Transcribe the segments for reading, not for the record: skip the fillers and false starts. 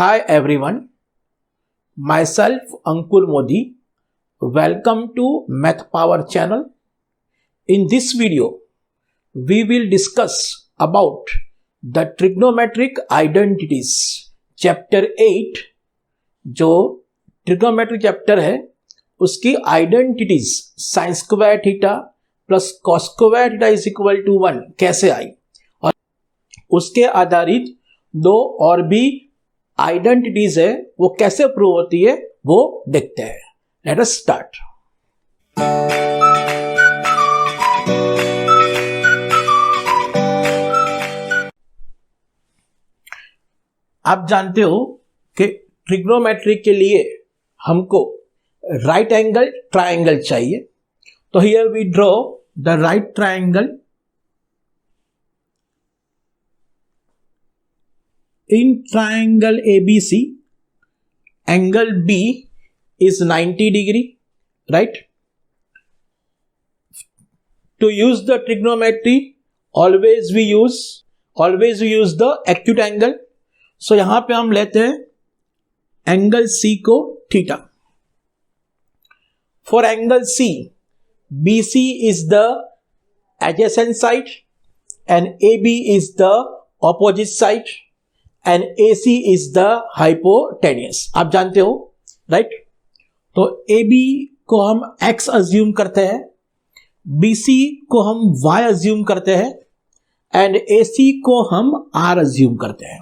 Hi everyone, myself Ankur Modi. Welcome to Math Power channel. In this video, we will discuss about the trigonometric identities. Chapter 8 जो trigonometric chapter है उसकी identities sin square theta plus cos square theta is equal to 1 कैसे आई और उसके आधारित दो और भी आइडेंटिटीज है वो कैसे प्रूव होती है वो देखते हैं. Let us start. आप जानते हो कि ट्रिग्नोमेट्री के लिए हमको राइट एंगल ट्रायंगल चाहिए. तो here we draw the right triangle. In triangle ABC, angle B is 90 degree, right? To use the trigonometry, always we use the acute angle. So यहाँ पे हम लेते हैं angle C को theta. For angle C, BC is the adjacent side and AB is the opposite side. And AC is the hypotenuse. आप जानते हो right. तो AB को हम X अज्यूम करते हैं, BC को हम Y अज्यूम करते हैं एंड AC को हम R अज्यूम करते हैं.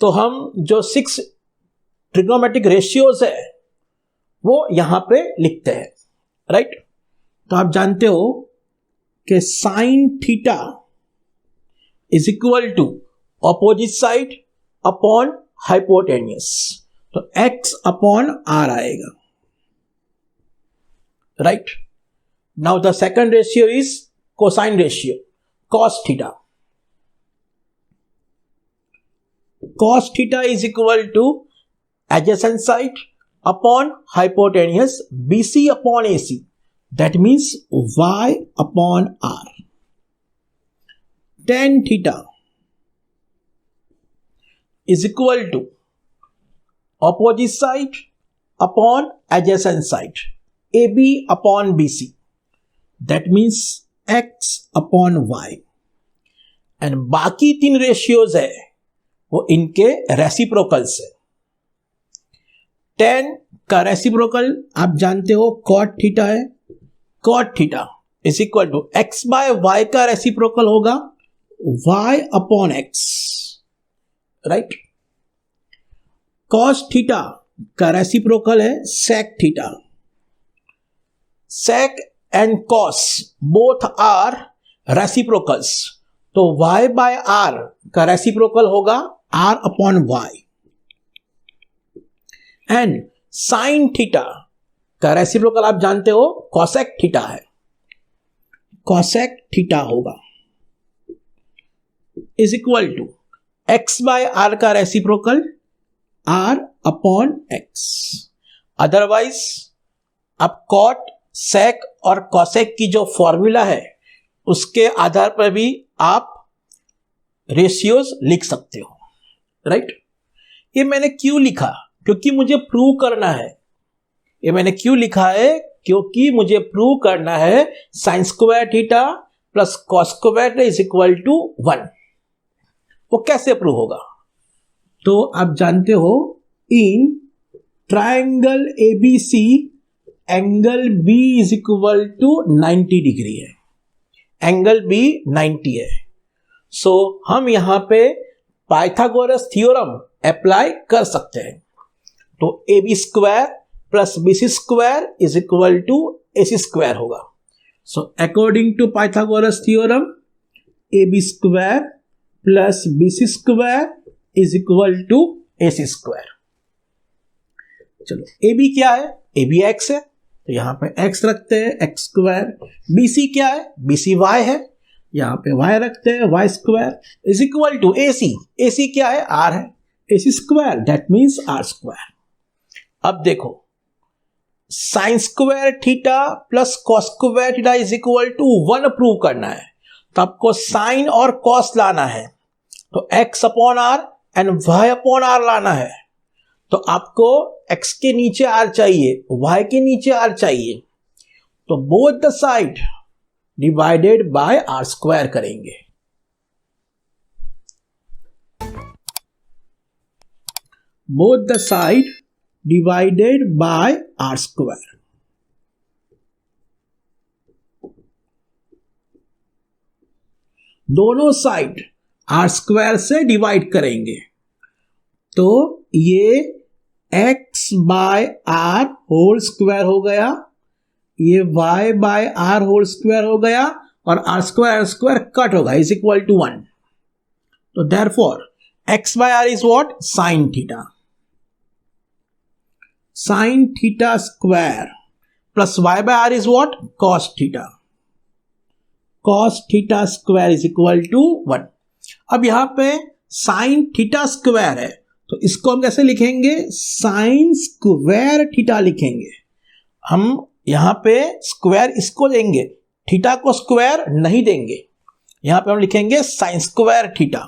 तो हम जो 6 ट्रिग्नोमेट्रिक रेशियोज है वो यहां पे लिखते हैं राइट. तो आप जानते हो कि sine theta is equal to opposite side upon hypotenuse. तो x upon r आएगा right. Now the second ratio is cosine ratio, cos theta. Cos theta is equal to adjacent side upon hypotenuse BC upon AC. That means y upon r. Tan theta is equal to opposite side upon adjacent side AB upon BC. That means x upon y. and बाकी 3 ratios है वो इनके reciprocals है. tan का reciprocal आप जानते हो cot theta है. cot theta is equal to x by y का रेसिप्रोकल होगा y upon x right. Cos theta का रेसिप्रोकल है sec theta. Sec and cos both are reciprocals. तो y बाय r का रेसिप्रोकल होगा r upon y. And sine theta का reciprocal आप जानते हो कॉसेक थीटा है. कॉसेक थीटा होगा is equal to x by r का reciprocal r upon x. Otherwise अब कॉट सेक और कॉसेक की जो फॉर्मूला है उसके आधार पर भी आप रेशियोज लिख सकते हो राइट. ये मैंने क्यों लिखा? क्योंकि मुझे प्रूव करना है. ये मैंने क्यों लिखा है? क्योंकि मुझे प्रूव करना है sine square theta plus cos square theta is equal to 1. वो कैसे प्रूव होगा? तो आप जानते हो in triangle ABC angle B is equal to 90 degree है. एंगल B 90 है. सो हम यहां पे पाइथागोरस थ्योरम अप्लाई कर सकते हैं. तो AB square plus BC square is equal to AC square होगा. So according to Pythagoras theorem AB square plus BC square is equal to AC square. चलो AB क्या है? AB x है तो यहां पे x रखते हैं x स्क्वायर. BC क्या है? BC y है यहां पे y रखते हैं y square is equal to AC. AC क्या है? R है. AC square that means R square. अब देखो sine square theta plus cos square theta is equal to 1 prove करना है तो आपको साइन और कॉस लाना है. तो x upon r and y upon r लाना है, तो आपको x के नीचे r चाहिए, y के नीचे r चाहिए, तो both the side divided by r square करेंगे। Both the side divided by r square. दोनों साइड r स्क्वायर से डिवाइड करेंगे, तो ये x by r whole square हो गया, ये y by r whole square हो गया, और r स्क्वायर स्क्वायर कट होगा, इज इक्वल टू 1। तो therefore x by r is what? Sine theta. Sine theta square plus y by r is what? Cos theta. Cos theta square is equal to 1। अब यहां पे sign theta square है, तो इसको हम कैसे लिखेंगे? साइन स्क्वायर थीटा लिखेंगे। हम यहां पे स्क्वायर इसको देंगे, थीटा को स्क्वायर नहीं देंगे। यहां पे हम लिखेंगे sine square theta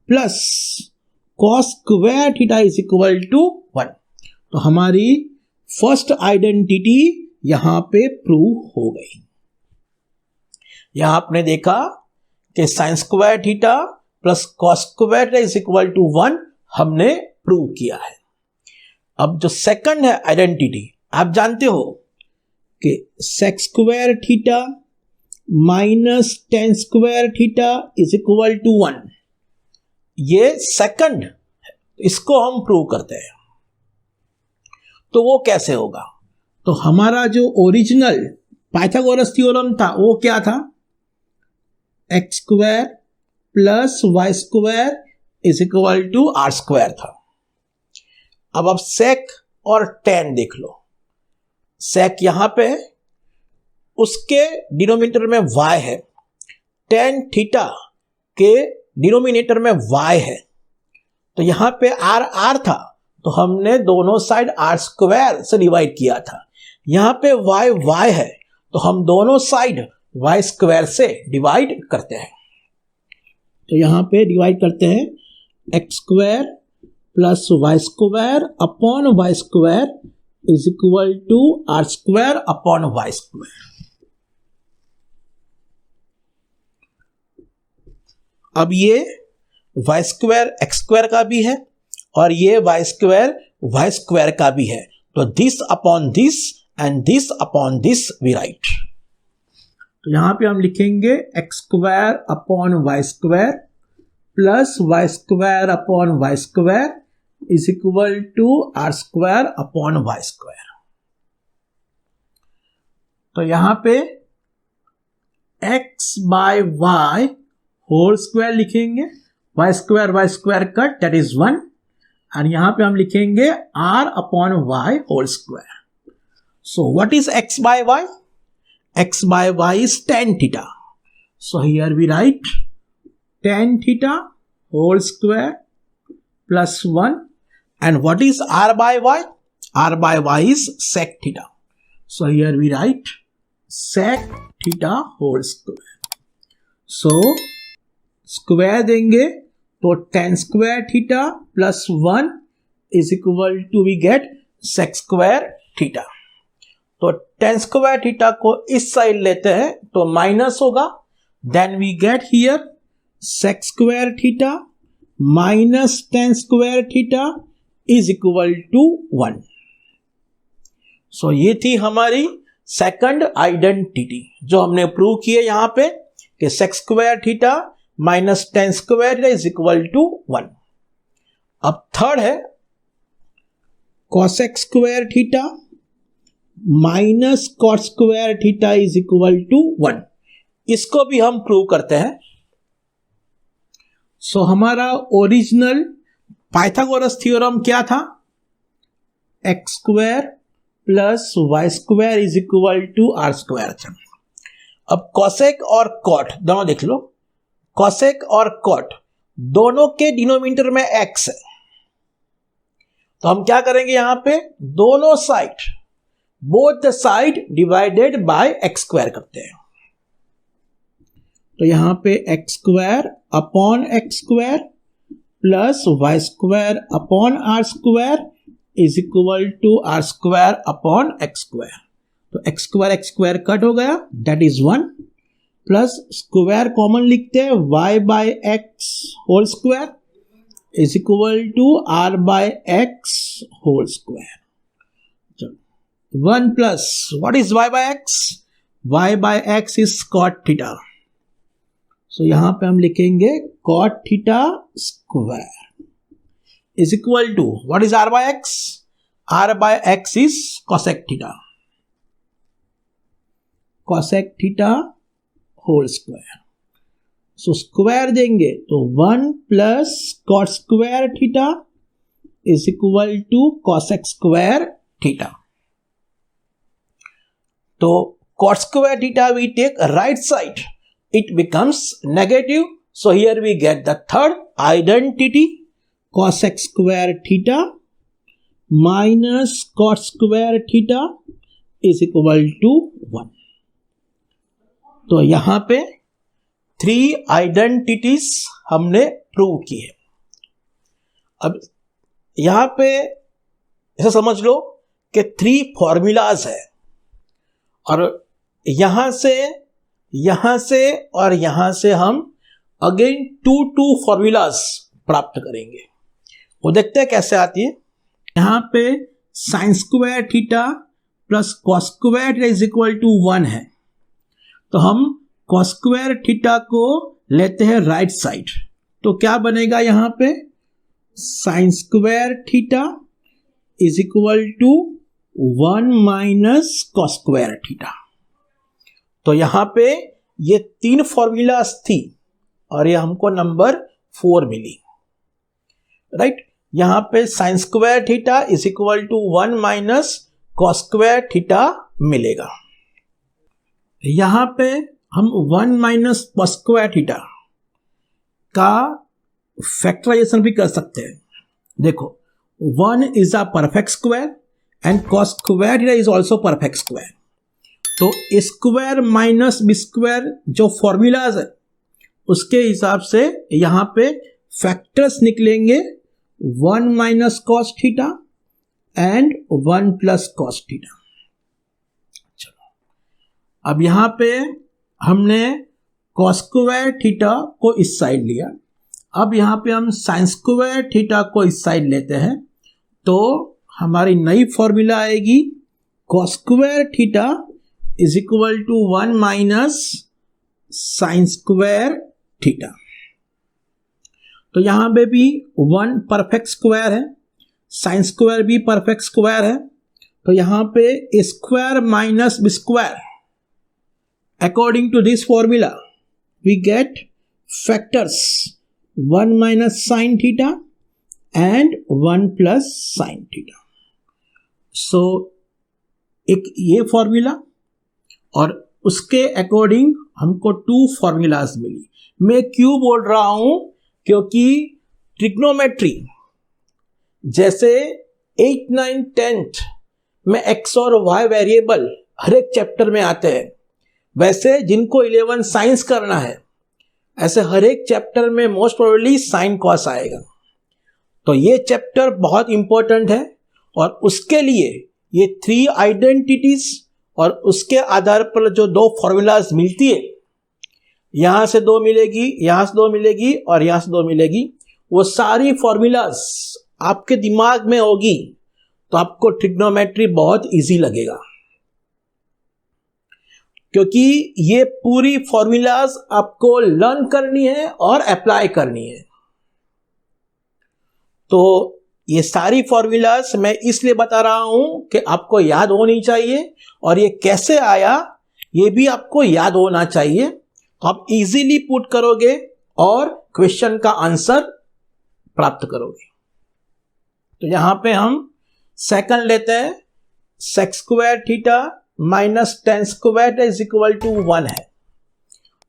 plus cos square theta is equal to 1। तो हमारी फर्स्ट आइडेंटिटी यहां पे प्रूव हो गई। यहां आपने देखा कि sine square theta plus cos square theta is equal to 1 हमने प्रूव किया है। अब जो सेकंड है आइडेंटिटी, आप जानते हो कि sec square theta minus tan square theta is equal to 1। ये सेकंड, इसको हम प्रूव करते हैं। तो वो कैसे होगा? तो हमारा जो ओरिजिनल पाइथागोरस थ्योरम था वो क्या था? X square plus y square is equal to r square था। अब आप सेक और टेन देख लो। सेक यहां पे है, उसके डिनोमिनेटर में y है, टेन थीटा के डिनोमिनेटर में y है, तो यहां पे r था, तो हमने दोनों साइड r स्क्वायर से डिवाइड किया था। यहां पे y है, तो हम दोनों साइड y स्क्वायर से डिवाइड करते हैं। तो यहां पे डिवाइड करते हैं x square plus y square upon y square is equal to r square upon y square. अब ये वाई स्क्वायर एक्स स्क्वायर का भी है और ये वाई स्क्वायर का भी है, तो this upon this and this upon this we write. तो यहां पे हम लिखेंगे x square upon y square plus y square upon y square is equal to r square upon y square. तो यहां पे x by y whole square लिखेंगे, y square cut that is 1, और यहां पे हम लिखेंगे r upon y whole square. So what is x by y? x by y is tan theta. So here we write tan theta whole square plus 1. And what is r by y? R by y is sec theta. So here we write sec theta whole square. So square देंगे तो tan square theta plus 1 is equal to we get sec square theta. तो tan square theta को इस side लेते हैं तो माइनस होगा, then we get here sec square theta minus tan square theta is equal to 1। So ये थी हमारी सेकंड आइडेंटिटी जो हमने प्रूव की है यहां पे कि sec square theta minus tan square theta is equal to 1। अब थर्ड है cosec square theta minus cot square theta is equal to 1। इसको भी हम प्रूव करते हैं। सो हमारा ओरिजिनल पाइथागोरस थ्योरम क्या था? X square plus y square is equal to r square था। अब कॉसेक और कॉट दोनों देख लो। कॉसेक और कॉट दोनों के डिनोमिनेटर में एक्स है, तो हम क्या करेंगे? यहां पे दोनों side both the side divided by x square करते हैं। तो यहां पे x square upon x square plus y square upon r square is equal to r square upon x square. तो एक्स स्क्वायर कट हो गया, that is 1, plus square common लिखते हैं, y by x whole square is equal to r by x whole square. 1 plus what is y by x? y by x is cot theta, so यहां पे हम लिखेंगे cot theta square is equal to what is r by x? r by x is cosec theta, cosec theta whole square. So square देंगे तो 1 plus cot square theta is equal to cosec square theta. तो cot square theta we take right side, it becomes negative, so here we get the third identity, cosec square theta minus cot square theta is equal to 1। तो यहां पे 3 identities हमने prove की है। अब यहां पे ऐसा समझ लो कि 3 फॉर्मूलाज है, और यहां से और यहां से हम अगेन 2 फॉर्मूलाज प्राप्त करेंगे। वो देखते हैं कैसे आती है। यहां पे sine square theta plus cos square theta is equal to 1 है, तो हम कॉस स्क्वायर थीटा को लेते हैं राइट साइड, तो क्या बनेगा यहां पे? Sine square theta is equal to 1 minus cos square theta. तो यहां पे ये 3 फॉर्मूलाज थी और ये हमको नंबर 4 मिली, राइट। यहां पे sine square theta is equal to 1 minus cos square theta मिलेगा। यहां पे हम 1 माइनस कॉस स्क्वायर थीटा का फैक्टराइजेशन भी कर सकते हैं। देखो 1 is a perfect square and cos square theta is also perfect square, तो स्क्वायर माइनस बी स्क्वायर जो फॉर्मूलाज है उसके हिसाब से यहां पे फैक्टर्स निकलेंगे 1 minus cos theta and 1 plus cos theta. चलो अब यहां पे हमने कॉस स्क्वायर थीटा को इस साइड लिया, अब यहां पे हम साइन स्क्वायर थीटा को इस साइड लेते हैं, तो हमारी नई फॉर्मूला आएगी cos square theta is equal to 1 minus sine square theta. तो यहां पे भी 1 परफेक्ट स्क्वायर है, साइन स्क्वायर भी परफेक्ट स्क्वायर है, तो यहां पे square minus B square, according to this formula we get factors 1 minus sine theta and 1 plus sine theta. So एक ये फॉर्मूला और उसके अकॉर्डिंग हमको 2 फॉर्मूलाज मिली। मैं क्यों बोल रहा हूं? क्योंकि ट्रिग्नोमेट्री जैसे 8, 9, 10 में एक्स और वाई वेरिएबल हर एक चैप्टर में आते हैं, वैसे जिनको 11 साइंस करना है ऐसे हर एक चैप्टर में मोस्ट प्रोबेबली साइन कॉस आएगा। तो ये चैप्टर बहुत इंपॉर्टेंट है और उसके लिए ये 3 आइडेंटिटीज और उसके आधार पर जो 2 फॉर्मूलाज मिलती है, यहां से 2 मिलेगी, यहां से 2 मिलेगी और यहां से 2 मिलेगी, वो सारी फॉर्मूलाज आपके दिमाग में होगी तो आपको ट्रिग्नोमेट्री बहुत इजी लगेगा, क्योंकि ये पूरी फॉर्मूलाज आपको लर्न करनी है और अप्लाई करनी है। तो ये सारी फॉर्मूलाज मैं इसलिए बता रहा हूं कि आपको याद होनी चाहिए, और ये कैसे आया ये भी आपको याद होना चाहिए, तो आप इजीली पुट करोगे और क्वेश्चन का आंसर प्राप्त करोगे। तो यहां पे हम सेकंड लेते हैं, sec square theta minus tan square is equal to 1 है।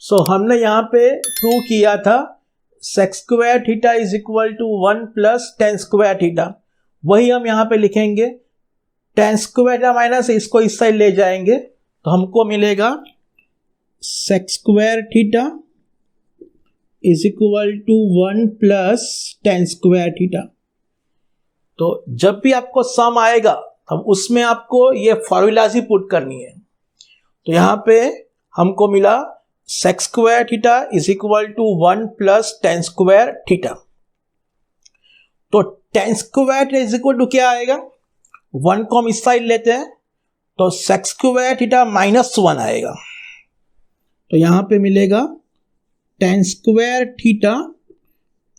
सो हमने यहां पे प्रूव किया था sec square theta is equal to 1 plus tan square theta, वही हम यहां पे लिखेंगे। टेन स्क्वायर थीटा माइनस इसको इस साइड ले जाएंगे तो हमको मिलेगा sec square theta is equal to 1 plus tan square theta. तो जब भी आपको सम आएगा तब उसमें आपको ये फॉर्मूलाज ही पुट करनी है। तो यहां पे हमको मिला sec square theta is equal to 1 plus tan square theta. तो tan square is equal to क्या आएगा, 1 को हम इस साइड लेते हैं तो सेक स्क्वायर थीटा -1 आएगा। तो यहां पे मिलेगा tan square theta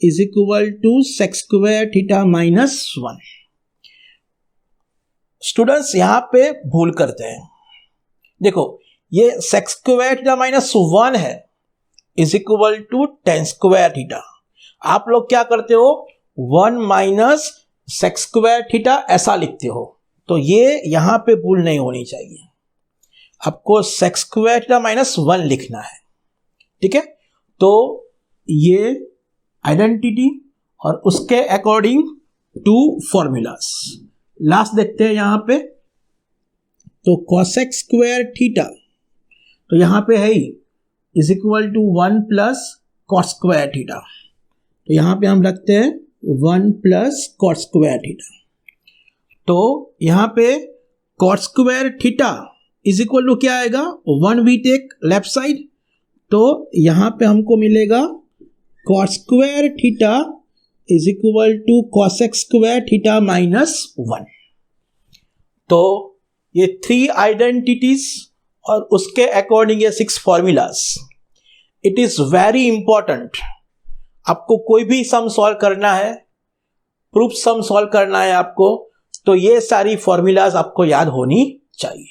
is equal to sec square theta -1। Students यहां पे भूल करते हैं, देखो ये सेक स्क्वायर थीटा -1 है is equal to tan square theta. आप लोग क्या करते हो, 1 माइनस सेक स्क्वायर थीटा ऐसा लिखते हो। तो ये यहां पे भूल नहीं होनी चाहिए, आपको सेक स्क्वायर थीटा -1 लिखना है, ठीक है। तो ये आइडेंटिटी और उसके अकॉर्डिंग 2 फॉर्मूलास। लास्ट देखते हैं यहां पे, तो कोसेक स्क्वायर थीटा तो यहां पे है ही is equal to 1 plus cot square theta. तो यहां पे हम रखते हैं 1 प्लस कॉट स्क्वायर थीटा। तो यहां पे cot square theta is equal to क्या आएगा, 1 वी टेक लेफ्ट साइड, तो यहां पे हमको मिलेगा cot square theta is equal to cosec square theta -1। तो ये 3 आइडेंटिटीज और उसके अकॉर्डिंग ये 6 formulas. It is very important, आपको कोई भी सम सॉल्व करना है, प्रूफ सम सॉल्व करना है आपको, तो ये सारी फॉर्मूलाज आपको याद होनी चाहिए।